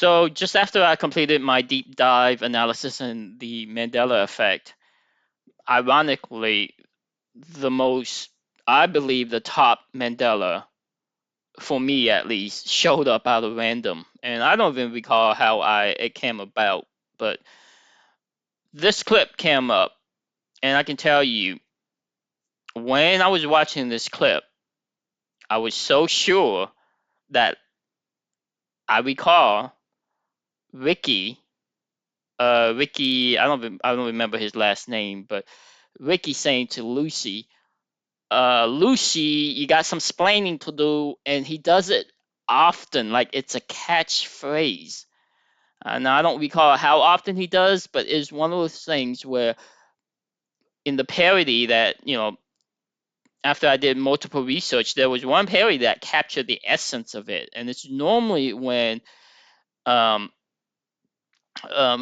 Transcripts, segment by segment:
So just after I completed my deep dive analysis on the Mandela effect, ironically, the most, I believe the top Mandela, for me at least, showed up out of random. And I don't even recall how it came about, but this clip came up, and I can tell you, when I was watching this clip, I was so sure that I recall Ricky, I don't remember his last name, but Ricky saying to Lucy, Lucy, you got some splaining to do, and he does it often, like it's a catchphrase. Now I don't recall how often he does, but it's one of those things where in the parody that, after I did multiple research, there was one parody that captured the essence of it, and it's normally when um,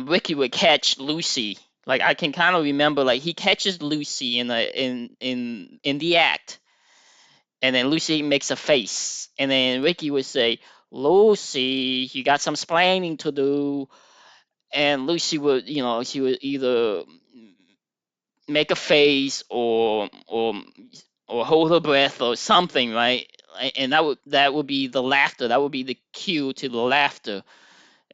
Ricky would catch Lucy. Like I can kind of remember, like he catches Lucy in the act, and then Lucy makes a face, and then Ricky would say, "Lucy, you got some splaining to do," and Lucy would, she would either make a face or hold her breath or something, right? And that would be the laughter. That would be the cue to the laughter,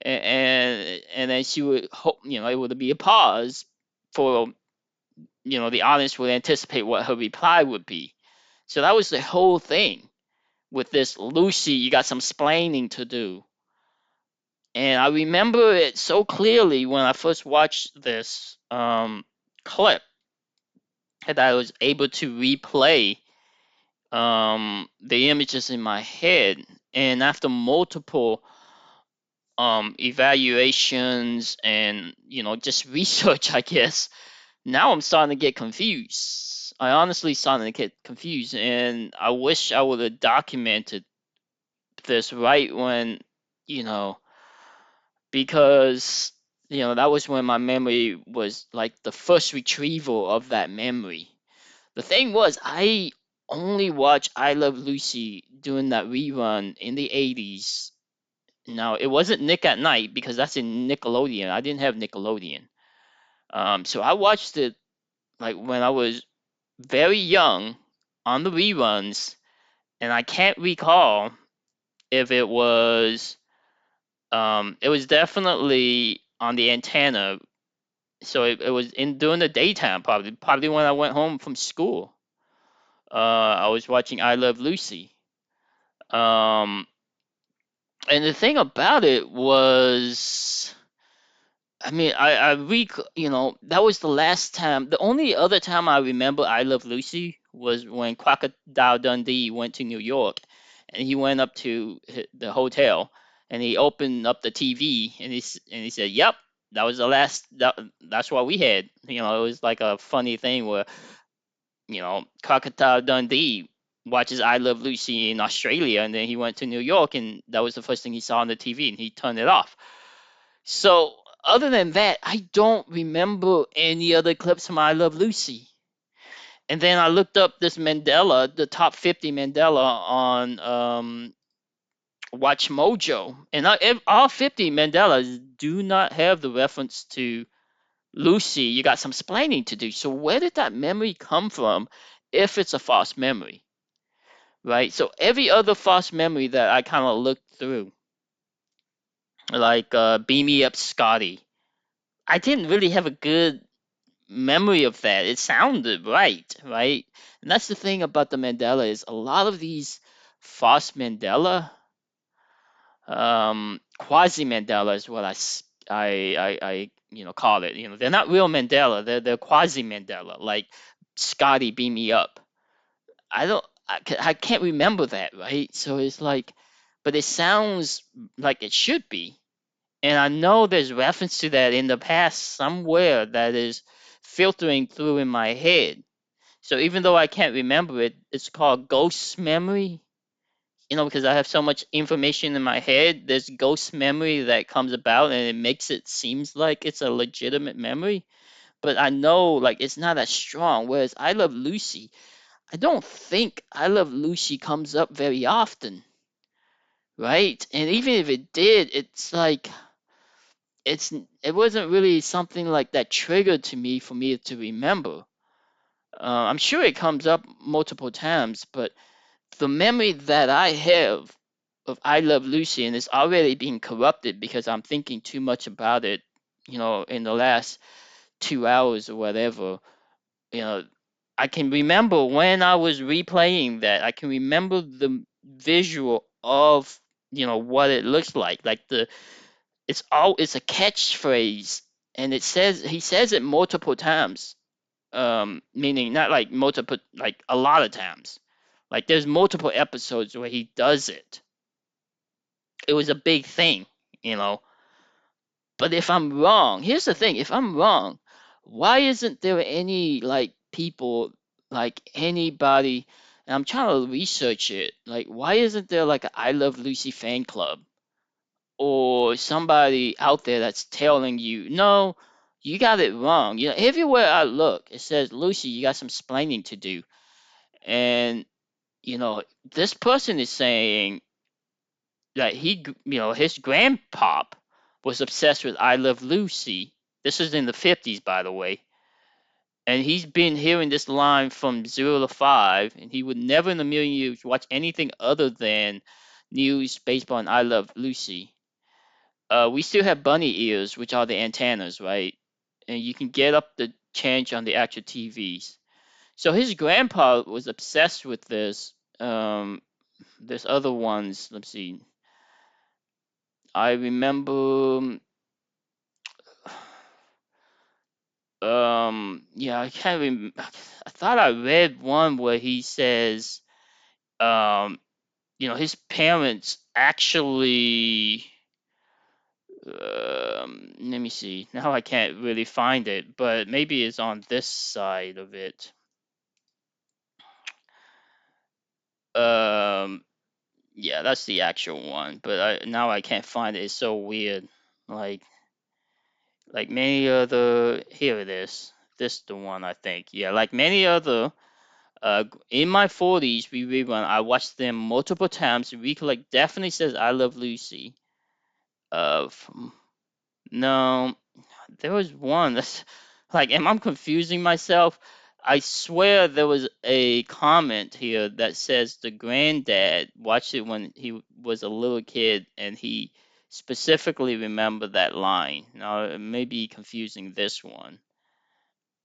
and then she would hope, it would be a pause for, the audience would anticipate what her reply would be. So that was the whole thing with this Lucy, you got some splaining to do. And I remember it so clearly when I first watched this clip that I was able to replay the images in my head. And after multiple evaluations and, just research, I guess, now I'm starting to get confused. I honestly starting to get confused, and I wish I would have documented this right when, you know, because, that was when my memory was like the first retrieval of that memory. The thing was, I only watched I Love Lucy doing that rerun in the 80s. Now, it wasn't Nick at Night because that's in Nickelodeon. I didn't have Nickelodeon. So I watched it like when I was very young on the reruns, and I can't recall if it was definitely on the antenna. So it was in during the daytime, probably when I went home from school. I was watching I Love Lucy. Um, and the thing about it was, I mean, that was the last time. The only other time I remember I Love Lucy was when Crocodile Dundee went to New York, and he went up to the hotel, and he opened up the TV, and he said, "Yep, that was the last. That's what we had." It was like a funny thing where, Crocodile Dundee watches I Love Lucy in Australia, and then he went to New York, and that was the first thing he saw on the TV, and he turned it off. So other than that, I don't remember any other clips from I Love Lucy. And then I looked up this Mandela, the top 50 Mandela on Watch Mojo, and all 50 Mandelas do not have the reference to Lucy. You got some splaining to do. So where did that memory come from? If it's a false memory, right? So every other false memory that I kind of looked through, like Beam Me Up Scotty, I didn't really have a good memory of that. It sounded right, right? And that's the thing about the Mandela is a lot of these false Mandela, quasi Mandela is what I call it. They're not real Mandela. They're quasi Mandela, like Scotty beam me up. I can't remember that, right? So it's like, but it sounds like it should be. And I know there's reference to that in the past somewhere that is filtering through in my head. So even though I can't remember it, it's called ghost memory. Because I have so much information in my head, there's ghost memory that comes about and it makes it seems like it's a legitimate memory. But I know like it's not as strong. Whereas I Love Lucy, I don't think I Love Lucy comes up very often, right? And even if it did, it's like it's it wasn't really something like that triggered to me for me to remember. I'm sure it comes up multiple times, but the memory that I have of I Love Lucy and it's already being corrupted because I'm thinking too much about it, in the last 2 hours or whatever. You know, I can remember when I was replaying that. I can remember the visual of what it looks like. Like it's a catchphrase, and he says it multiple times. Meaning not like multiple, like a lot of times. Like there's multiple episodes where he does it. It was a big thing, you know. But if I'm wrong, here's the thing: if I'm wrong, why isn't there any like people, like anybody? And I'm trying to research it. Like, why isn't there like a I Love Lucy fan club or somebody out there that's telling you, no, you got it wrong? Everywhere I look, it says, Lucy, you got some splaining to do. And this person is saying that his grandpop was obsessed with I Love Lucy. This is in the 50s, by the way. And he's been hearing this line from 0 to 5, and he would never in a million years watch anything other than news, baseball, and I Love Lucy. We still have bunny ears, which are the antennas, right? And you can get up the change on the actual TVs. So his grandpa was obsessed with this. There's other ones. Let's see. I remember. Yeah, I can't remember. I thought I read one where he says, um, his parents actually. Let me see. Now I can't really find it, but maybe it's on this side of it. Um, yeah, that's the actual one, but now I can't find it. It's so weird. Like many other, here it is. This is the one I think. Yeah, like many other. In my 40s, we rerun. I watched them multiple times. Recollect definitely says I Love Lucy. From, no, there was one that's like, am I confusing myself? I swear there was a comment here that says the granddad watched it when he was a little kid and he specifically remembered that line. Now, it may be confusing this one.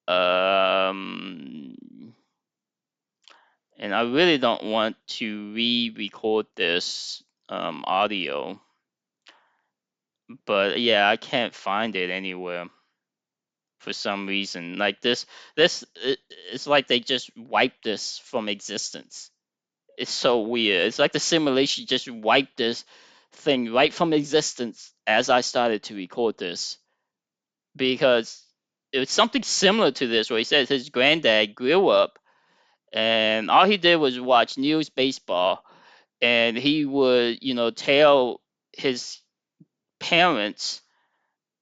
Um, and I really don't want to re-record this audio, but yeah, I can't find it anywhere for some reason. Like it's like they just wiped this from existence. It's so weird. It's like the simulation just wiped this thing right from existence as I started to record this because it was something similar to this where he says his granddad grew up and all he did was watch news baseball and he would tell his parents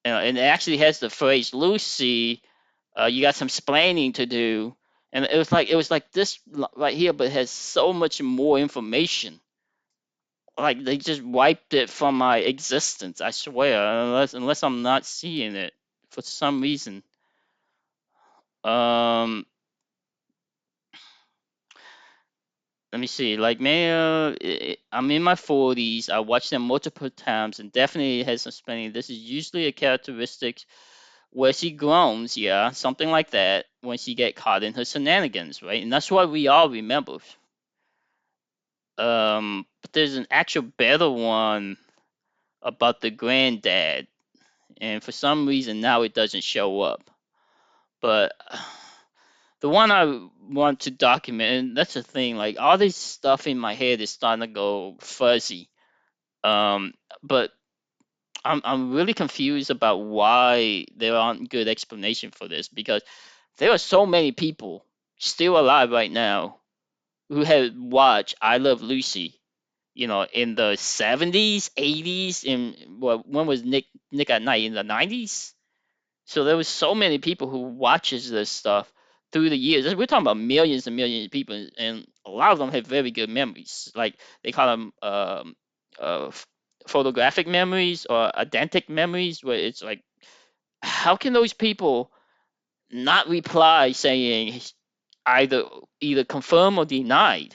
and it actually has the phrase Lucy, you got some splaining to do, and it was like this right here, but it has so much more information. Like they just wiped it from my existence. I swear, unless I'm not seeing it for some reason. Um, Let me see. Like man, I'm in my 40s. I watched them multiple times, and definitely has some splaining. This is usually a characteristic where she groans, yeah, something like that, when she get caught in her shenanigans, right? And that's what we all remember. But there's an actual better one about the granddad, and for some reason now it doesn't show up. But the one I want to document, and that's the thing, like all this stuff in my head is starting to go fuzzy. But I'm really confused about why there aren't good explanation for this because there are so many people still alive right now who have watched I Love Lucy, in the 70s, 80s, and when was Nick at Night in the 90s? So there was so many people who watches this stuff through the years. We're talking about millions and millions of people, and a lot of them have very good memories. Like they call them of photographic memories or eidetic memories, where it's like, how can those people not reply saying either either confirm or denied?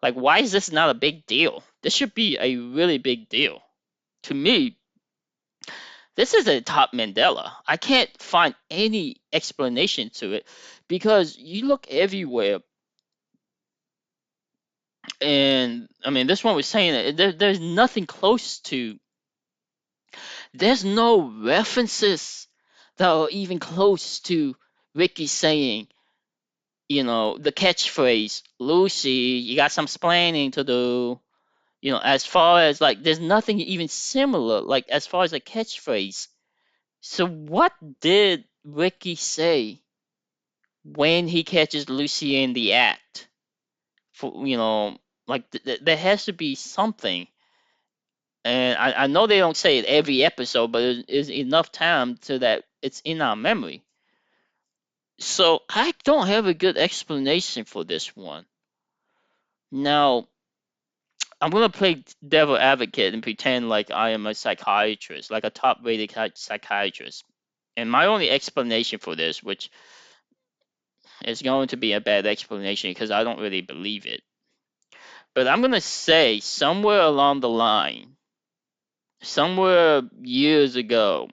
Like, why is this not a big deal? This should be a really big deal. To me, this is a top Mandela. I can't find any explanation to it because you look everywhere, and I mean, this one was saying that there's nothing close to. There's no references that are even close to Ricky saying, the catchphrase, Lucy, you got some splaining to do. As far as like, there's nothing even similar, like as far as a catchphrase. So what did Ricky say when he catches Lucy in the act? For like there has to be something. And I know they don't say it every episode, but it is enough time so that it's in our memory. So I don't have a good explanation for this one. Now, I'm gonna play devil advocate and pretend like I am a psychiatrist, like a top-rated psychiatrist. And my only explanation for this, which is going to be a bad explanation because I don't really believe it, but I'm gonna say somewhere along the line, somewhere years ago,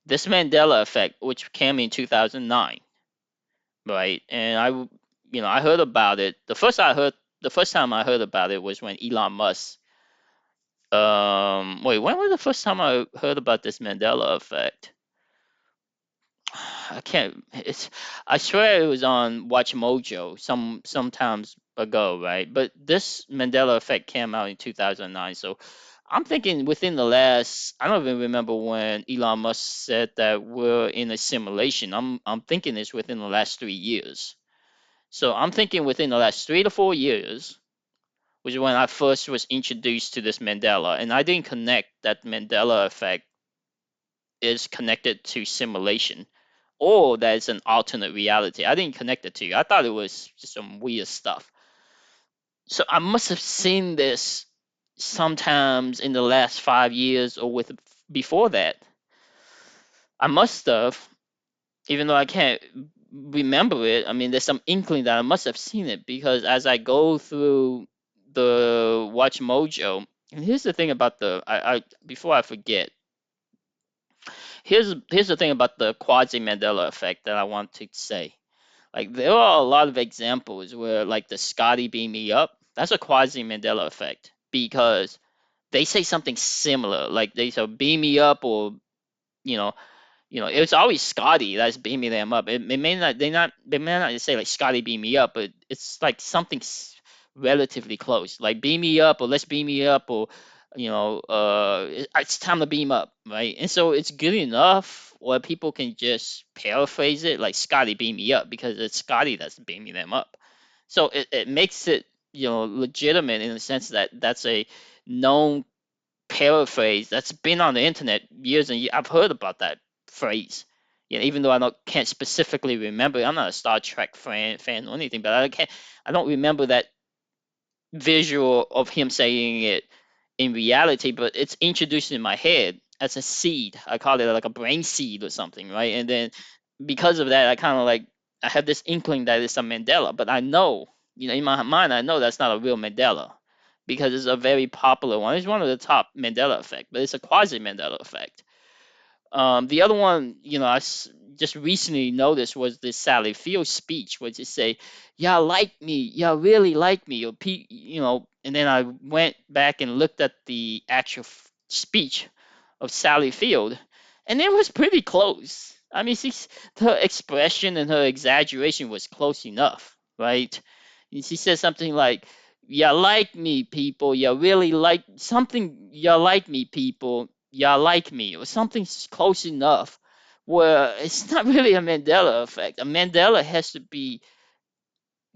this Mandela effect, which came in 2009, right? And I heard about it. The first time I heard about it was when Elon Musk. Wait, when was the first time I heard about this Mandela effect? I can't. I swear it was on Watch Mojo sometimes ago, right? But this Mandela effect came out in 2009, so I'm thinking within the last. I don't even remember when Elon Musk said that we're in a simulation. I'm thinking it's within the last 3 years. So I'm thinking within the last 3 to 4 years, which is when I first was introduced to this Mandela, and I didn't connect that Mandela effect is connected to simulation or that it's an alternate reality. I didn't connect the two. I thought it was just some weird stuff. So I must have seen this sometimes in the last 5 years or with before that. I must have, even though I can't remember it. I mean, there's some inkling that I must have seen it because as I go through the Watch Mojo, and here's the thing about I before I forget, here's the thing about the quasi Mandela effect that I want to say. Like there are a lot of examples where like the Scotty beam me up, that's a quasi Mandela effect because they say something similar. Like they say beam me up or you know, it's always Scotty that's beaming them up. It may not they may not say like Scotty beam me up, but it's like something relatively close. Like beam me up or let's beam me up or it's time to beam up, right? And so it's good enough where people can just paraphrase it like Scotty beam me up because it's Scotty that's beaming them up. So it makes it legitimate in the sense that that's a known paraphrase that's been on the internet years and years. I've heard about that phrase. Even though can't specifically remember, I'm not a Star Trek fan or anything, but I don't remember that visual of him saying it in reality, but it's introduced in my head as a seed. I call it like a brain seed or something, right? And then because of that, I kind of like I have this inkling that it's a Mandela, but I know, in my mind, I know that's not a real Mandela because it's a very popular one. It's one of the top Mandela effect, but it's a quasi Mandela effect. The other one, just recently noticed was this Sally Field speech, which is say, "Y'all like me, y'all really like me," and then I went back and looked at the actual speech of Sally Field, and it was pretty close. I mean, her expression and her exaggeration was close enough, right? And she said something like, "You like me, people. You really like something. You like me, people. You like me," or something close enough where it's not really a Mandela effect. A Mandela has to be,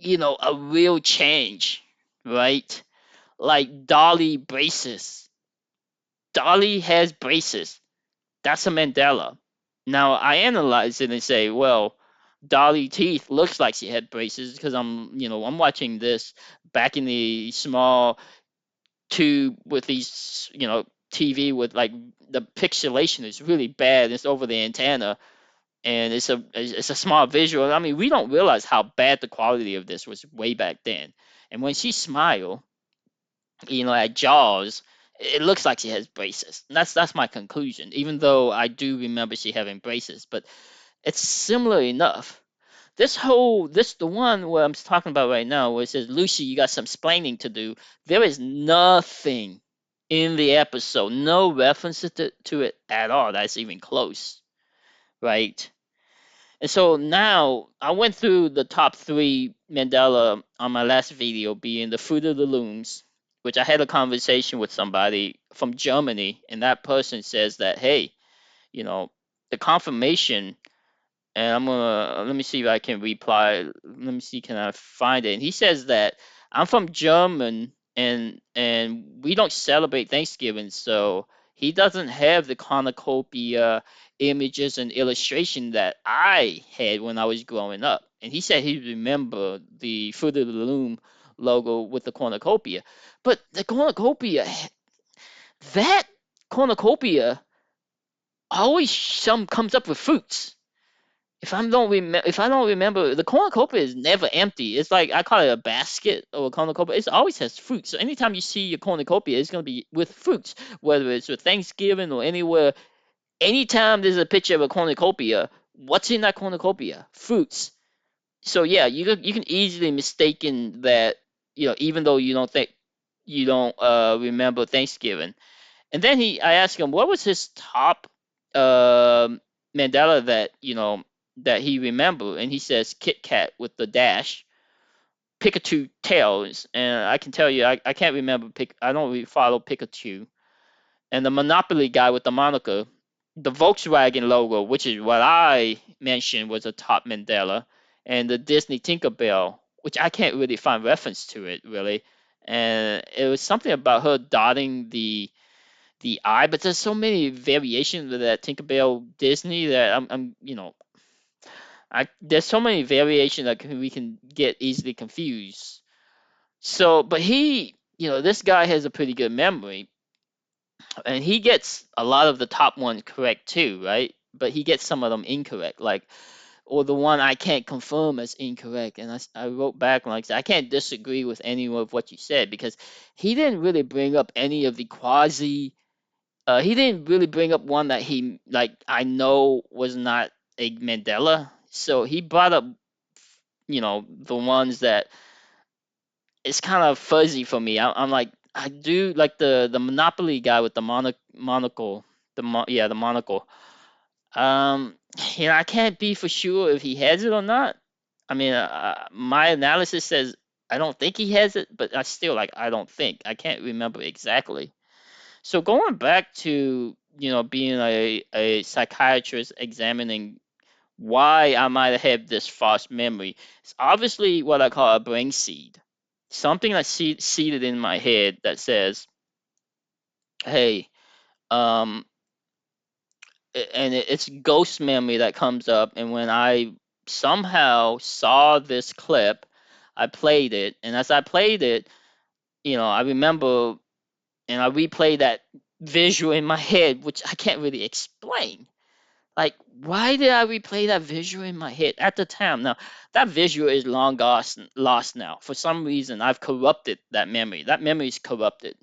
a real change, right? Like Dolly braces. Dolly has braces. That's a Mandela. Now I analyze it and say, well, Dolly teeth looks like she had braces because I'm watching this back in the small tube with these, TV with like the pixelation is really bad. It's over the antenna, and it's a small visual. I mean, we don't realize how bad the quality of this was way back then. And when she smiled, at Jaws, it looks like she has braces. And that's my conclusion. Even though I do remember she having braces, but it's similar enough. The one where I'm talking about right now, where it says, Lucy, you got some splaining to do. There is nothing in the episode, no reference to it at all that's even close, right? And so now I went through the top three Mandela on my last video, being the Fruit of the Looms, which I had a conversation with somebody from Germany, and that person says that, hey, you know, the confirmation, and I'm gonna let me see if I can reply. Let me see, can I find it? And he says that I'm from German, and we don't celebrate Thanksgiving, so he doesn't have the cornucopia images and illustration that I had when I was growing up. And he said he remember the Fruit of the Loom logo with the cornucopia, but the cornucopia, that cornucopia always some comes up with fruits. If I don't remember, the cornucopia is never empty. It's like I call it a basket or a cornucopia. It always has fruit. So anytime you see a cornucopia, it's gonna be with fruits, whether it's with Thanksgiving or anywhere. Anytime there's a picture of a cornucopia, what's in that cornucopia? Fruits. So yeah, you can easily mistaken that, even though you don't remember Thanksgiving. And then I asked him what was his top Mandela that he remembered, and he says Kit Kat with the dash, Pikachu tails, and I can tell you I can't remember I don't really follow Pikachu, and the Monopoly guy with the moniker, the Volkswagen logo, which is what I mentioned was a top Mandela, and the Disney Tinkerbell, which I can't really find reference to it really, and it was something about her dotting the eye, but there's so many variations of that Tinkerbell Disney that I'm there's so many variations that we can get easily confused. So, but this guy has a pretty good memory, and he gets a lot of the top ones correct too, right? But he gets some of them incorrect, like, or the one I can't confirm as incorrect. And I wrote back and like I can't disagree with any of what you said, because he didn't really bring up any of the quasi. He didn't really bring up one that he like I know was not a Mandela. So he brought up, the ones that it's kind of fuzzy for me. I'm like I do like the Monopoly guy with the monocle, the monocle. Um, I can't be for sure if he has it or not. I mean, my analysis says I don't think he has it, but I don't think. I can't remember exactly. So going back to, being a psychiatrist examining why I might have this false memory, it's obviously what I call a brain seed. Something that's seeded in my head that says, hey, um, and it's ghost memory that comes up. And when I somehow saw this clip, I played it. And as I played it, I remember and I replay that visual in my head, which I can't really explain. Like, why did I replay that visual in my head at the time? Now, that visual is long lost now. For some reason, I've corrupted that memory. That memory is corrupted.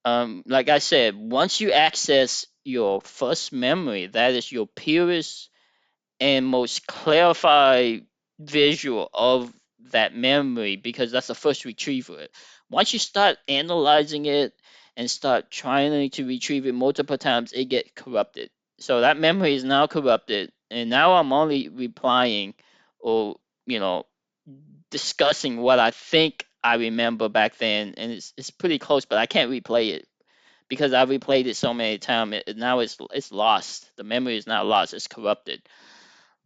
Like I said, once you access your first memory, that is your purest and most clarified visual of that memory, because that's the first retrieval. Once you start analyzing it and start trying to retrieve it multiple times, it gets corrupted. So that memory is now corrupted, and now I'm only replying or you know discussing what I think I remember back then, and it's pretty close, but I can't replay it because I replayed it so many times. Now it's lost. The memory is now lost. It's corrupted.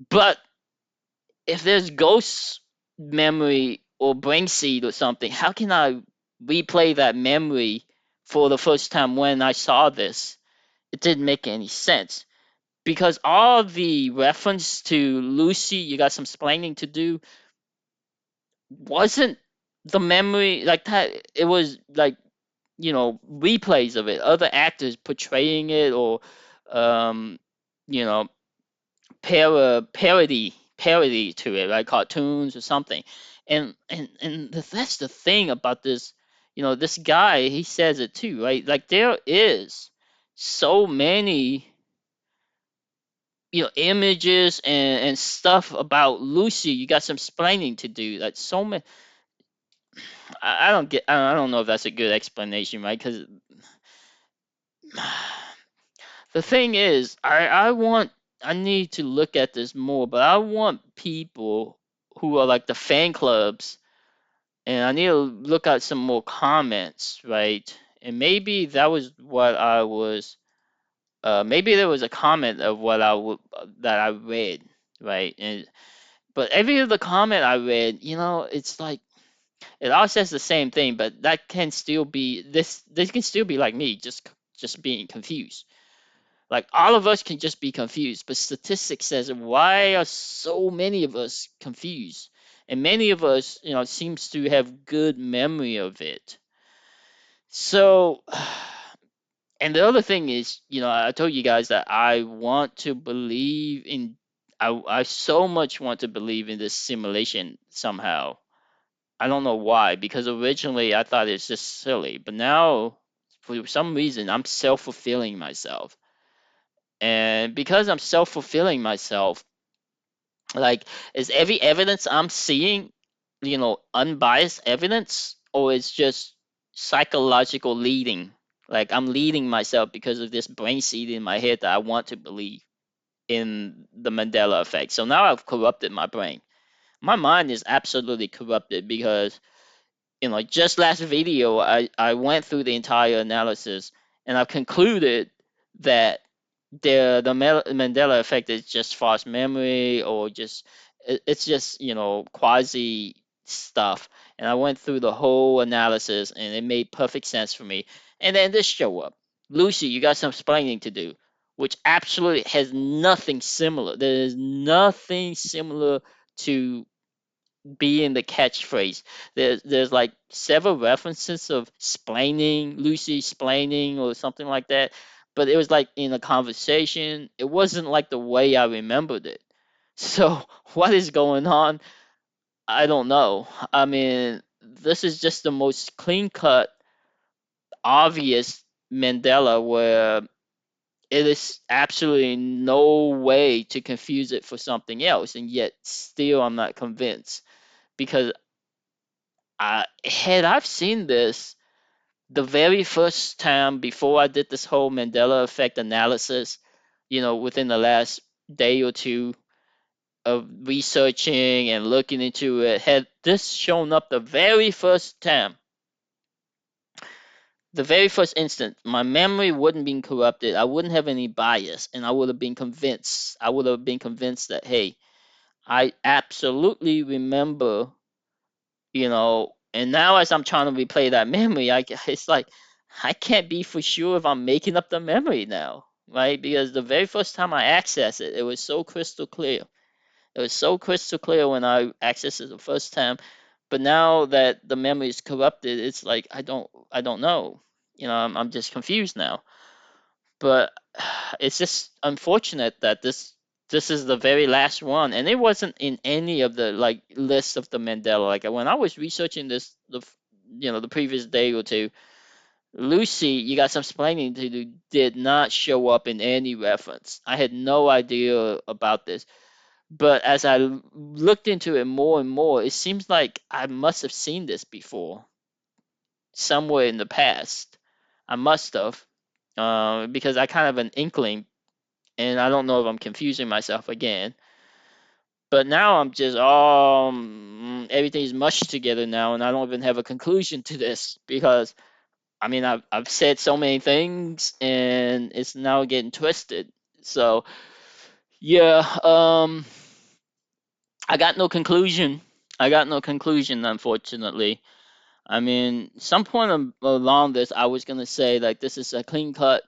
But if there's ghost memory or brain seed or something, how can I replay that memory for the first time when I saw this? It didn't make any sense because all the reference to Lucy, you got some splaining to do, wasn't the memory like that. It was like replays of it, other actors portraying it, or um, you know, parody to it, like cartoons or something. And that's the thing about this. This guy, he says it too, right? Like there is so many images and stuff about Lucy. You got some explaining to do. Like so many. I don't get. I don't know if that's a good explanation, right? Because the thing is, I need to look at this more, but I want people who are like the fan clubs, and I need to look at some more comments, right? And maybe that was what I was. Maybe there was a comment of what that I read, right? But every other comment I read, it's like it all says the same thing, but that can still be this. This can still be like me, just being confused. Like all of us can just be confused, but statistics says why are so many of us confused? And many of us, seems to have good memory of it. So, and the other thing is, I told you guys that I want to believe in, I so much want to believe in this simulation somehow. I don't know why, because originally I thought it's just silly, but now for some reason I'm self-fulfilling myself. And because I'm self-fulfilling myself, like, is every evidence I'm seeing, unbiased evidence, or it's just psychological leading? Like I'm leading myself because of this brain seed in my head that I want to believe in the Mandela effect. So now I've corrupted my brain. My mind is absolutely corrupted because just last video, I went through the entire analysis and I've concluded that the Mandela effect is just false memory, or it's just quasi stuff. And I went through the whole analysis and it made perfect sense for me. And then this show up. Lucy, you got some explaining to do, which absolutely has nothing similar. There is nothing similar to be in the catchphrase. There's like several references of splaining, Lucy splaining, or something like that. But it was like in a conversation. It wasn't like the way I remembered it. So what is going on? I don't know. I mean, this is just the most clean cut, obvious Mandela where it is absolutely no way to confuse it for something else, and yet still I'm not convinced because had I've seen this the very first time before I did this whole Mandela effect analysis, within the last day or two of researching and looking into it, had this shown up the very first instant, my memory wouldn't been corrupted. I wouldn't have any bias, and I would have been convinced. I would have been convinced that, hey, I absolutely remember, and now as I'm trying to replay that memory, it's like I can't be for sure if I'm making up the memory now, right? Because the very first time I accessed it, it was so crystal clear. It was so crystal clear when I accessed it the first time, but now that the memory is corrupted, it's like I don't know. I'm just confused now. But it's just unfortunate that this is the very last one, and it wasn't in any of the like lists of the Mandela. Like when I was researching this, the previous day or two, Lucy, you got some explaining to do, did not show up in any reference. I had no idea about this, but as I looked into it more and more, it seems like I must have seen this before somewhere in the past. I must have, because I kind of an inkling, and I don't know if I'm confusing myself again. But now I'm just everything's mushed together now, and I don't even have a conclusion to this because I mean I've said so many things, and it's now getting twisted. So yeah, I got no conclusion. I got no conclusion, unfortunately. I mean, some point along this, I was gonna say like this is a clean cut,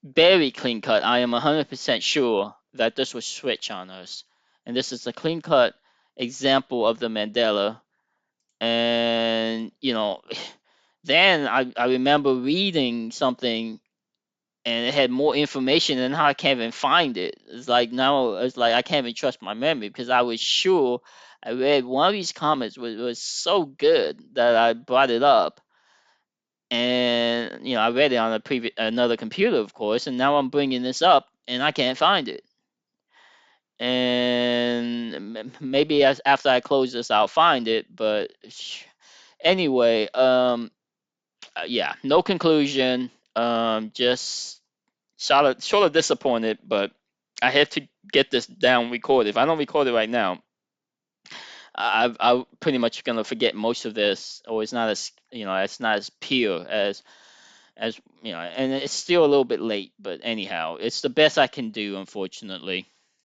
very clean cut. I am 100% sure that this was switch on us. And this is a clean cut example of the Mandela. And, then I remember reading something and it had more information and now I can't even find it. It's like now it's like I can't even trust my memory because I was sure I read one of these comments was so good that I brought it up, and I read it on a previous another computer, of course, and now I'm bringing this up and I can't find it. And maybe after I close this, I'll find it. But anyway, yeah, no conclusion. Just sort of disappointed, but I have to get this down recorded. If I don't record it right now, I'm pretty much gonna forget most of this, or it's not as it's not as pure as and it's still a little bit late. But anyhow, it's the best I can do, unfortunately.